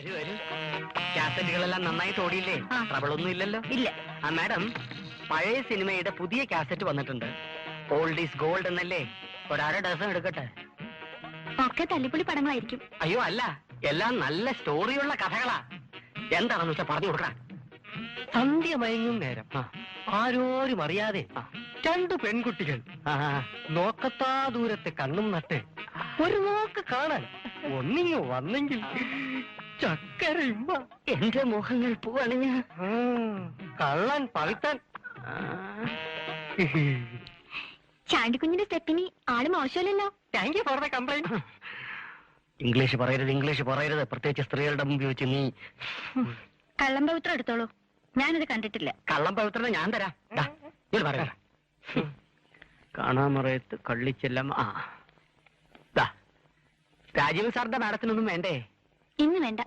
വരൂ വരൂ. കാസറ്റുകളെല്ലാം നന്നായിട്ട് ഓടിയില്ലേ? ട്രബിൾ ഒന്നും ഇല്ലല്ലോ? ഇല്ല. ആ മാഡം, പഴയ സിനിമയുടെ പുതിയ കാസറ്റ് വന്നിട്ടുണ്ട്. ഓൾഡ് ഈസ് ഗോൾഡ് എന്നല്ലേ? ഒരര ഡസൻ എടുക്കട്ടെ? ഒക്കെ തല്ലിപ്പൊളി പടങ്ങളായിരിക്കും. അയ്യോ അല്ല, എല്ലാം നല്ല സ്റ്റോറിയുള്ള കഥകളാ. എന്താണെന്ന് വെച്ചാ പറഞ്ഞു കൊടുക്കാം. സന്ധ്യ മയങ്ങും നേരം ആരോരും അറിയാതെ രണ്ടു പെൺകുട്ടികൾ നോക്കത്താ ദൂരത്തെ കണ്ണും നട്ട് ഒരു നോക്ക് കാണാൻ ഒന്നിങ്ങു വന്നെങ്കിൽ ചക്കരയുമ്പ എന്റെ മോഹങ്ങൾ പൂവണിഞ്ഞ് കള്ളൻ പഴുത്താൻ. ചാണ്ടിക്കുഞ്ഞിന്റെ സ്റ്റെപ്പിന് ആള് മോശമല്ലല്ലോ. Thank you for the complaint. English പറയരുത്, ഇംഗ്ലീഷ് പറയരുത്, പ്രത്യേകിച്ച് സ്ത്രീകളുടെ മുമ്പിൽ വെച്ച് നീ. കള്ളം പവിത്രം എടുത്തോളൂ, ഞാനത് കണ്ടിട്ടില്ല. കള്ളം പവിത്രനെ ഞാൻ തരാം. ഇത് പറയാ കാണാമറയത്ത് കള്ളിച്ചെല്ലാം. രാജീവ് സാറിന്റെ മാഡത്തിനൊന്നും വേണ്ടേ? ഇന്ന് വേണ്ട.